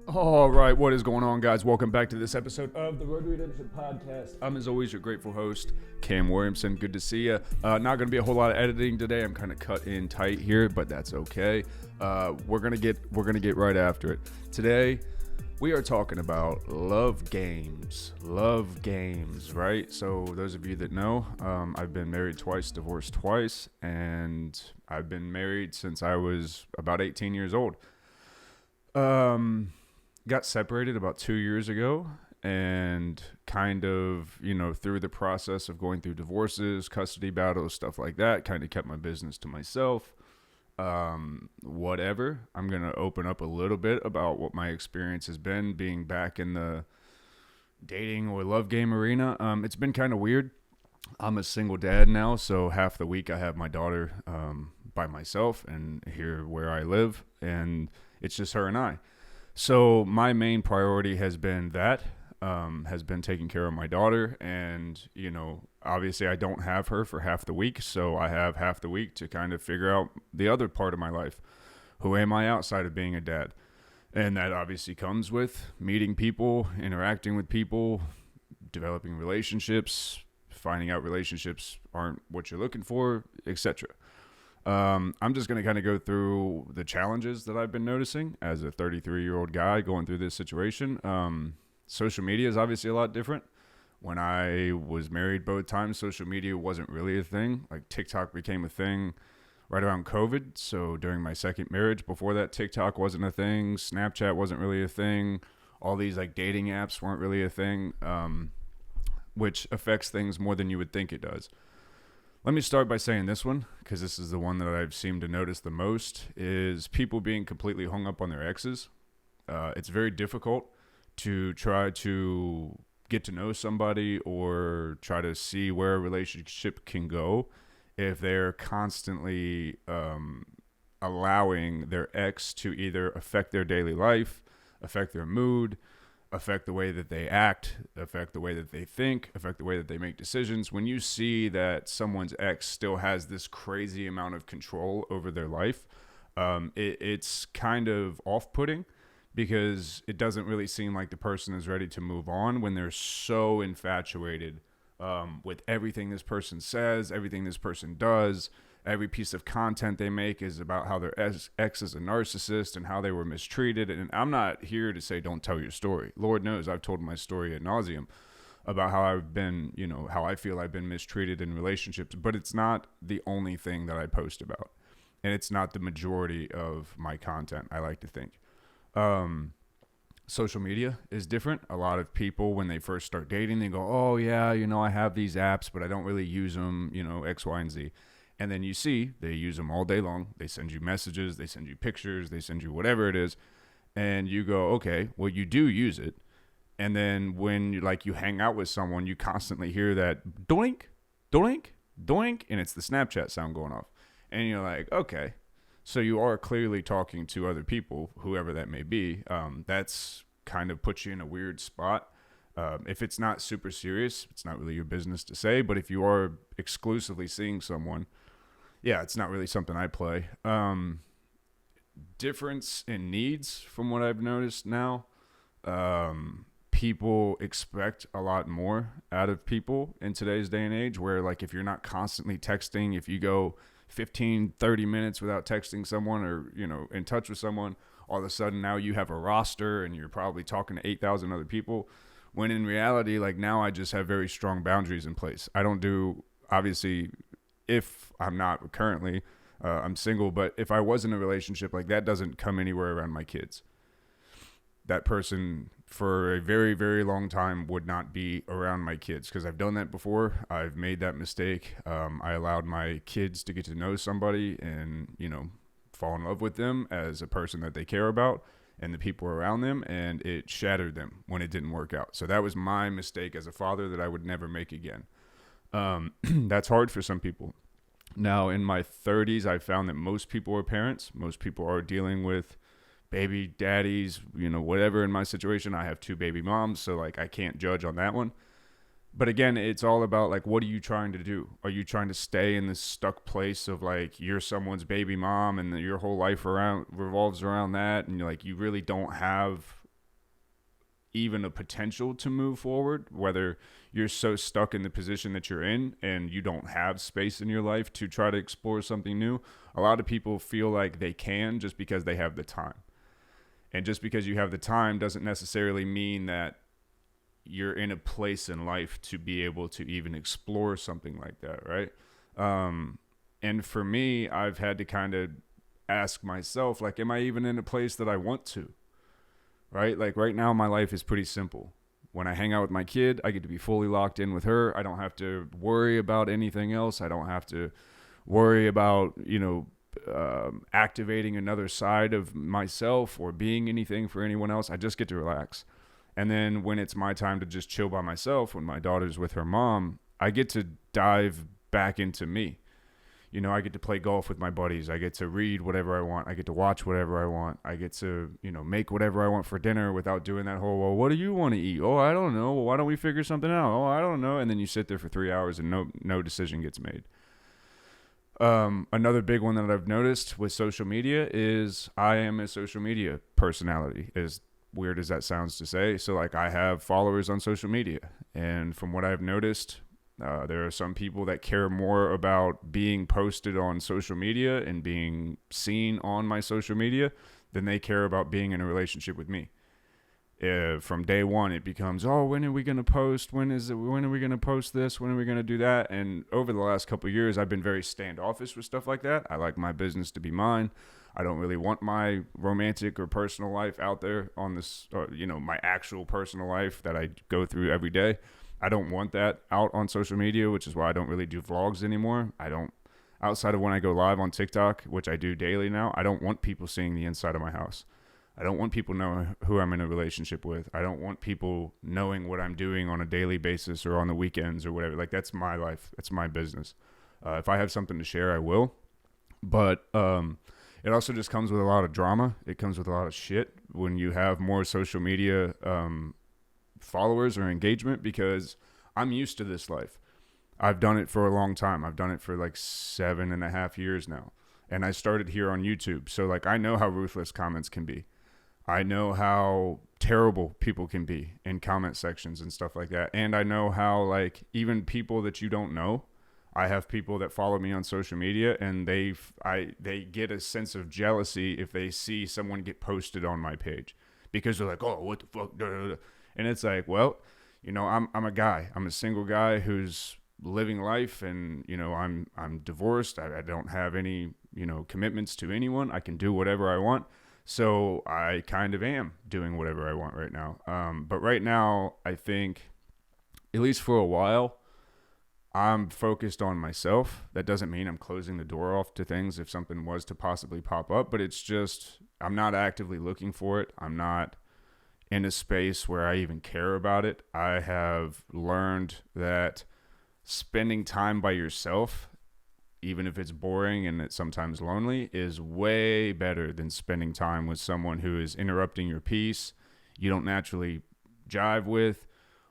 All right, what is going on, guys? Welcome back to this episode of the Road to Redemption podcast. I'm, as always, your grateful host, Cam Williamson. Good to see you. Not going to be a whole lot of editing today. I'm kind of cut in tight here, but that's okay. We're gonna get right after it. Today, we are talking about love games. Love games, right? So, those of you that know, I've been married twice, divorced twice, and I've been married since I was about 18 years old. Got separated about 2 years ago, and kind of, through the process of going through divorces, custody battles, stuff like that, kind of kept my business to myself. Whatever. I'm going to open up a little bit about what my experience has been being back in the dating or love game arena. It's been kind of weird. I'm a single dad now, so half the week I have my daughter by myself and here where I live, and it's just her and I. So my main priority has been taking care of my daughter, and, obviously I don't have her for half the week, so I have half the week to kind of figure out the other part of my life. Who am I outside of being a dad? And that obviously comes with meeting people, interacting with people, developing relationships, finding out relationships aren't what you're looking for, etc. I'm just going to kind of go through the challenges that I've been noticing as a 33-year-old guy going through this situation. Social media is obviously a lot different. When I was married both times, social media wasn't really a thing. Like, TikTok became a thing right around COVID. So during my second marriage, before that, TikTok wasn't a thing. Snapchat wasn't really a thing. All these like dating apps weren't really a thing, which affects things more than you would think it does. Let me start by saying this one, because this is the one that I've seemed to notice the most, is people being completely hung up on their exes. It's very difficult to try to get to know somebody or try to see where a relationship can go if they're constantly allowing their ex to either affect their daily life, affect their mood, affect the way that they act, affect the way that they think, affect the way that they make decisions. When you see that someone's ex still has this crazy amount of control over their life, it's kind of off-putting, because it doesn't really seem like the person is ready to move on when they're so infatuated with everything this person says, everything this person does. Every piece of content they make is about how their ex is a narcissist and how they were mistreated. And I'm not here to say don't tell your story. Lord knows I've told my story ad nauseum about how I've been, how I feel I've been mistreated in relationships. But it's not the only thing that I post about. And it's not the majority of my content, I like to think. Social media is different. A lot of people, when they first start dating, they go, oh yeah, I have these apps, but I don't really use them, X, Y, and Z. And then you see they use them all day long. They send you messages, they send you pictures, they send you whatever it is. And you go, okay, well, you do use it. And then when you hang out with someone, you constantly hear that doink, doink, doink, and it's the Snapchat sound going off. And you're like, okay, so you are clearly talking to other people, whoever that may be. That's kind of puts you in a weird spot. If it's not super serious, it's not really your business to say. But if you are exclusively seeing someone, yeah, it's not really something I play. Difference in needs from what I've noticed now. People expect a lot more out of people in today's day and age, where if you're not constantly texting, if you go 15, 30 minutes without texting someone or, in touch with someone, all of a sudden now you have a roster and you're probably talking to 8,000 other people. When in reality, now I just have very strong boundaries in place. I don't do, obviously, if I'm not currently, I'm single, but if I was in a relationship, that doesn't come anywhere around my kids. That person for a very, very long time would not be around my kids, because I've done that before. I've made that mistake. I allowed my kids to get to know somebody and, fall in love with them as a person that they care about and the people around them, and it shattered them when it didn't work out. So that was my mistake as a father that I would never make again. That's hard for some people. Now, in my 30s, I found that most people are parents. Most people are dealing with baby daddies, whatever. In my situation, I have 2 baby moms, so I can't judge on that one. But again, it's all about what are you trying to do? Are you trying to stay in this stuck place of you're someone's baby mom and your whole life revolves around that, and you really don't have even a potential to move forward, whether you're so stuck in the position that you're in and you don't have space in your life to try to explore something new. A lot of people feel like they can just because they have the time. And just because you have the time doesn't necessarily mean that you're in a place in life to be able to even explore something like that, right? And for me, I've had to kind of ask myself, like, am I even in a place that I want to? Right? Like right now, my life is pretty simple. When I hang out with my kid, I get to be fully locked in with her. I don't have to worry about anything else. I don't have to worry about, activating another side of myself or being anything for anyone else. I just get to relax. And then when it's my time to just chill by myself, when my daughter's with her mom, I get to dive back into me. I get to play golf with my buddies. I get to read whatever I want. I get to watch whatever I want. I get to, make whatever I want for dinner without doing that whole, well, what do you want to eat? Oh, I don't know. Well, why don't we figure something out? Oh, I don't know. And then you sit there for 3 hours and no decision gets made. Another big one that I've noticed with social media is I am a social media personality, as weird as that sounds to say. So like I have followers on social media. And from what I've noticed, there are some people that care more about being posted on social media and being seen on my social media than they care about being in a relationship with me. From day one, it becomes, oh, when are we going to post? When are we going to post this? When are we going to do that? And over the last couple of years, I've been very standoffish with stuff like that. I like my business to be mine. I don't really want my romantic or personal life out there on this, my actual personal life that I go through every day. I don't want that out on social media, which is why I don't really do vlogs anymore. Outside of when I go live on TikTok, which I do daily now, I don't want people seeing the inside of my house. I don't want people knowing who I'm in a relationship with. I don't want people knowing what I'm doing on a daily basis or on the weekends or whatever. Like, that's my life. That's my business. If I have something to share, I will. But it also just comes with a lot of drama. It comes with a lot of shit when you have more social media followers or engagement, because I'm used to this life. I've done it for a long time. I've done it for like 7.5 years now. And I started here on YouTube. So like I know how ruthless comments can be. I know how terrible people can be in comment sections and stuff like that. And I know how like even people that you don't know, I have people that follow me on social media and they get a sense of jealousy if they see someone get posted on my page, because they're like, oh, what the fuck? And it's like, well, I'm a guy. I'm a single guy who's living life, and I'm divorced. I don't have any commitments to anyone. I can do whatever I want. So I kind of am doing whatever I want right now. But right now, I think, at least for a while, I'm focused on myself. That doesn't mean I'm closing the door off to things if something was to possibly pop up, but it's just I'm not actively looking for it. I'm not in a space where I even care about it. I have learned that spending time by yourself, even if it's boring and it's sometimes lonely, is way better than spending time with someone who is interrupting your peace, you don't naturally jive with,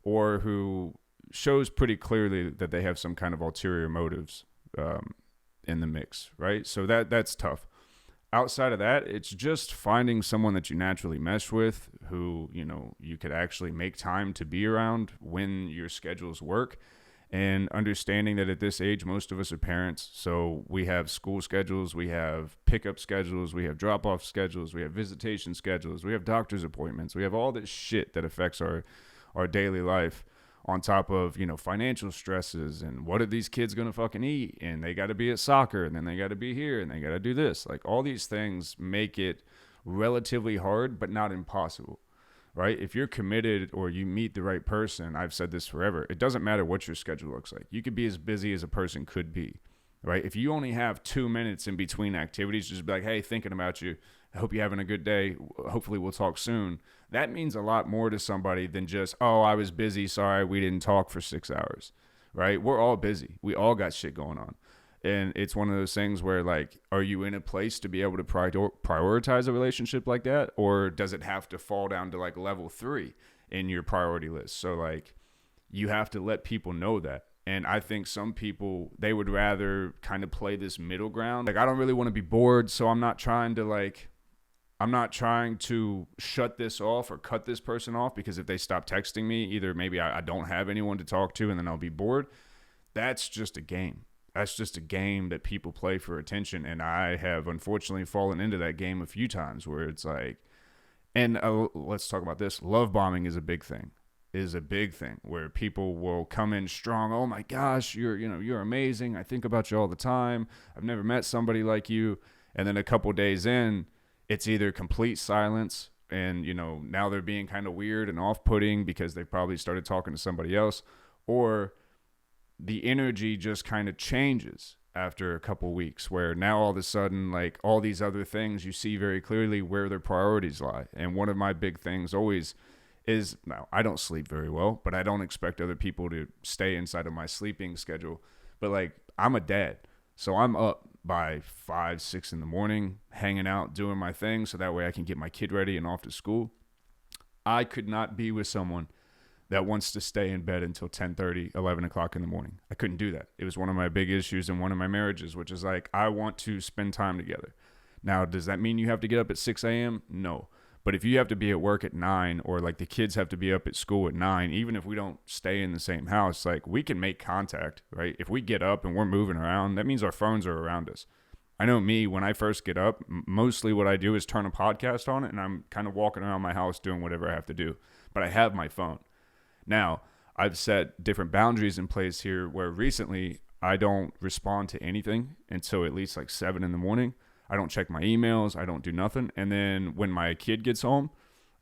or who shows pretty clearly that they have some kind of ulterior motives in the mix, right? So that's tough. Outside of that, it's just finding someone that you naturally mesh with, who, you could actually make time to be around when your schedules work, and understanding that at this age, most of us are parents. So we have school schedules, we have pickup schedules, we have drop-off schedules, we have visitation schedules, we have doctor's appointments, we have all this shit that affects our daily life, on top of, financial stresses and what are these kids going to fucking eat? And they got to be at soccer, and then they got to be here, and they got to do this. Like, all these things make it relatively hard, but not impossible, right? If you're committed or you meet the right person, I've said this forever, it doesn't matter what your schedule looks like. You could be as busy as a person could be, right? If you only have 2 minutes in between activities, just be like, hey, thinking about you. I hope you're having a good day. Hopefully we'll talk soon. That means a lot more to somebody than just, oh, I was busy. Sorry, we didn't talk for 6 hours, right? We're all busy. We all got shit going on. And it's one of those things where, like, are you in a place to be able to prioritize a relationship like that? Or does it have to fall down to like level 3 in your priority list? So like, you have to let people know that. And I think some people, they would rather kind of play this middle ground. Like, I don't really want to be bored, so I'm not trying to like I'm not trying to shut this off or cut this person off because if they stop texting me, either maybe I don't have anyone to talk to and then I'll be bored. That's just a game. That's just a game that people play for attention. And I have unfortunately fallen into that game a few times where it's like, and let's talk about this. Love bombing is a big thing. Is a big thing where people will come in strong. Oh my gosh, you're amazing. I think about you all the time. I've never met somebody like you. And then a couple days in, it's either complete silence and, now they're being kind of weird and off-putting because they probably started talking to somebody else, or the energy just kind of changes after a couple weeks where now all of a sudden, like all these other things, you see very clearly where their priorities lie. And one of my big things always is, now I don't sleep very well, but I don't expect other people to stay inside of my sleeping schedule. But like, I'm a dad. So I'm up by 5, 6 in the morning, hanging out, doing my thing. So that way I can get my kid ready and off to school. I could not be with someone that wants to stay in bed until 10:30, 11 o'clock in the morning. I couldn't do that. It was one of my big issues in one of my marriages, which is like, I want to spend time together. Now, does that mean you have to get up at 6 a.m.? No. But if you have to be at work at 9, or like the kids have to be up at school at 9, even if we don't stay in the same house, like we can make contact, right? If we get up and we're moving around, that means our phones are around us. I know me, when I first get up, mostly what I do is turn a podcast on it and I'm kind of walking around my house doing whatever I have to do. But I have my phone. Now, I've set different boundaries in place here where recently I don't respond to anything until at least like 7 in the morning. I don't check my emails. I don't do nothing. And then when my kid gets home,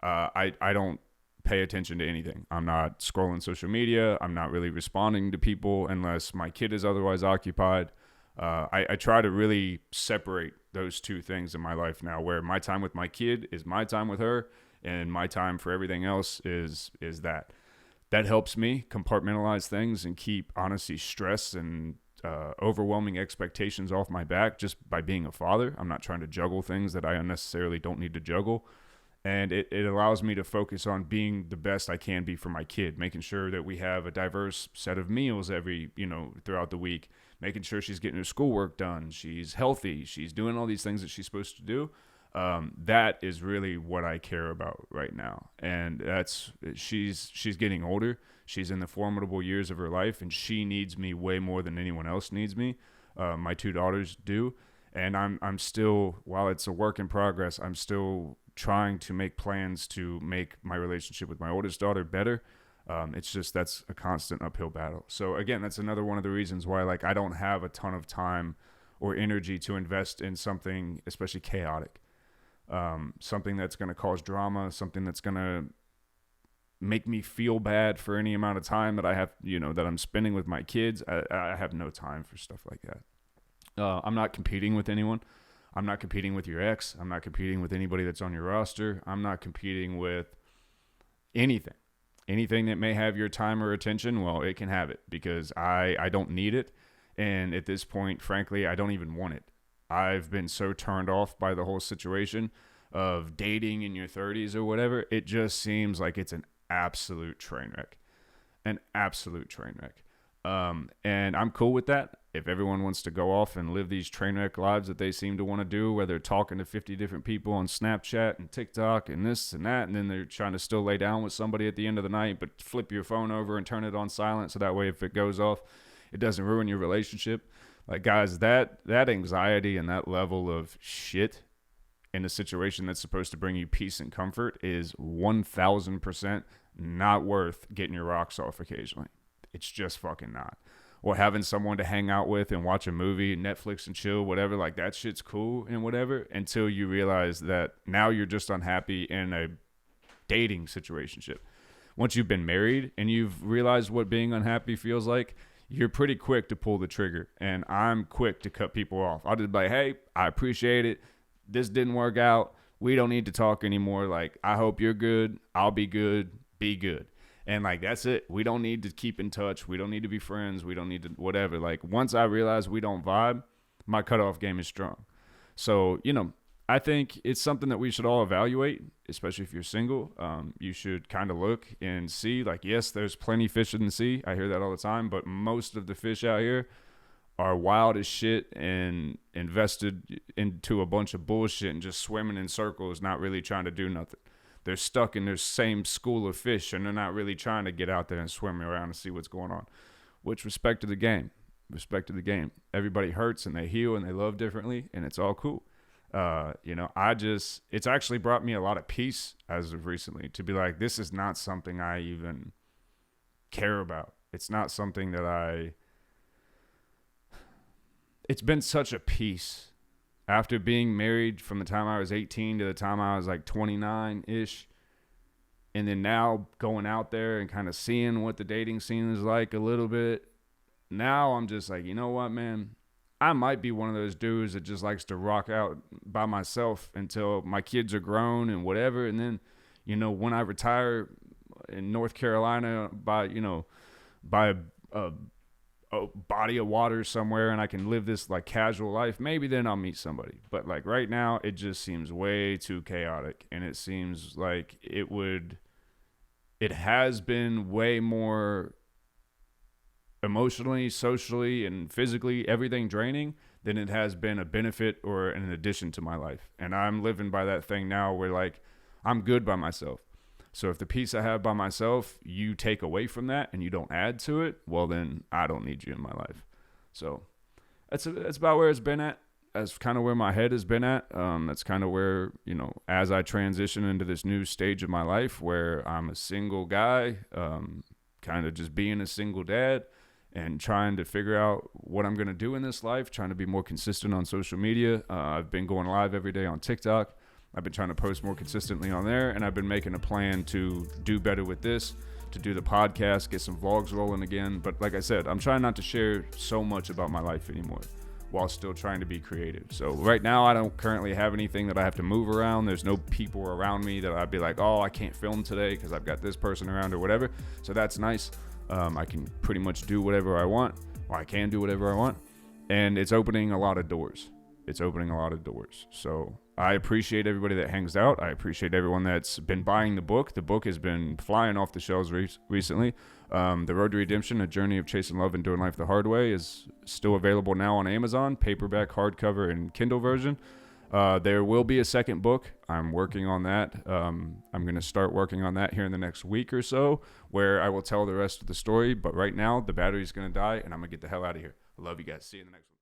I don't pay attention to anything. I'm not scrolling social media. I'm not really responding to people unless my kid is otherwise occupied. I try to really separate those two things in my life now, where my time with my kid is my time with her and my time for everything else is that. That helps me compartmentalize things and keep, honestly, stress and overwhelming expectations off my back just by being a father. I'm not trying to juggle things that I unnecessarily don't need to juggle. And it allows me to focus on being the best I can be for my kid, making sure that we have a diverse set of meals throughout the week, making sure she's getting her schoolwork done, she's healthy, she's doing all these things that she's supposed to do. That is really what I care about right now. And she's getting older. She's in the formidable years of her life, and she needs me way more than anyone else needs me. My 2 daughters do. And I'm still, while it's a work in progress, I'm still trying to make plans to make my relationship with my oldest daughter better. It's just, that's a constant uphill battle. So again, that's another one of the reasons why, like, I don't have a ton of time or energy to invest in something, especially chaotic. Something that's going to cause drama, something that's going to make me feel bad for any amount of time that I have, that I'm spending with my kids. I have no time for stuff like that. I'm not competing with anyone. I'm not competing with your ex. I'm not competing with anybody that's on your roster. I'm not competing with anything. Anything that may have your time or attention, well, it can have it because I don't need it. And at this point, frankly, I don't even want it. I've been so turned off by the whole situation of dating in your 30s or whatever. It just seems like it's an absolute train wreck. An absolute train wreck. And I'm cool with that. If everyone wants to go off and live these train wreck lives that they seem to want to do, where they're talking to 50 different people on Snapchat and TikTok and this and that, and then they're trying to still lay down with somebody at the end of the night, but flip your phone over and turn it on silent so that way if it goes off, it doesn't ruin your relationship. Like, guys, that anxiety and that level of shit in a situation that's supposed to bring you peace and comfort is 1,000% not worth getting your rocks off occasionally. It's just fucking not. Or having someone to hang out with and watch a movie, Netflix and chill, whatever, like that shit's cool and whatever, until you realize that now you're just unhappy in a dating situationship. Once you've been married and you've realized what being unhappy feels like, you're pretty quick to pull the trigger. And I'm quick to cut people off. I'll just be like, hey, I appreciate it. This didn't work out. We don't need to talk anymore. Like, I hope you're good. I'll be good. Be good. And like, that's it. We don't need to keep in touch. We don't need to be friends. We don't need to whatever. Like, once I realize we don't vibe, my cutoff game is strong. So, I think it's something that we should all evaluate, especially if you're single. You should kind of look and see, like, yes, there's plenty of fish in the sea. I hear that all the time, but most of the fish out here are wild as shit and invested into a bunch of bullshit and just swimming in circles, not really trying to do nothing. They're stuck in their same school of fish and they're not really trying to get out there and swim around and see what's going on. Which, respect to the game. Respect to the game. Everybody hurts and they heal and they love differently, and it's all cool. It's actually brought me a lot of peace as of recently to be like, this is not something I even care about. It's not something that it's been such a peace after being married from the time I was 18 to the time I was like 29-ish. And then now going out there and kind of seeing what the dating scene is like a little bit. Now I'm just like, you know what, man? I might be one of those dudes that just likes to rock out by myself until my kids are grown and whatever. And then, when I retire in North Carolina by a body of water somewhere and I can live this like casual life, maybe then I'll meet somebody. But like right now, it just seems way too chaotic. And it seems like it has been way more emotionally, socially, and physically, everything draining than it has been a benefit or an addition to my life. And I'm living by that thing now where like I'm good by myself. So if the peace I have by myself, you take away from that and you don't add to it, well then I don't need you in my life. So that's about where it's been at. That's kind of where my head has been at. That's kind of where, as I transition into this new stage of my life where I'm a single guy, kind of just being a single dad and trying to figure out what I'm going to do in this life, trying to be more consistent on social media. I've been going live every day on TikTok. I've been trying to post more consistently on there, and I've been making a plan to do better with this, to do the podcast, get some vlogs rolling again. But like I said, I'm trying not to share so much about my life anymore while still trying to be creative. So right now, I don't currently have anything that I have to move around. There's no people around me that I'd be like, oh, I can't film today because I've got this person around or whatever. So that's nice. I can pretty much do whatever I want, or I can do whatever I want. And it's opening a lot of doors. So I appreciate everybody that hangs out. I appreciate everyone that's been buying the book. The book has been flying off the shelves recently. The Road to Redemption, A Journey of Chasing Love and Doing Life the Hard Way is still available now on Amazon, paperback, hardcover, and Kindle version. There will be a second book. I'm working on that. I'm going to start working on that here in the next week or so, where I will tell the rest of the story. But right now, the battery's going to die, and I'm going to get the hell out of here. I love you guys. See you in the next one.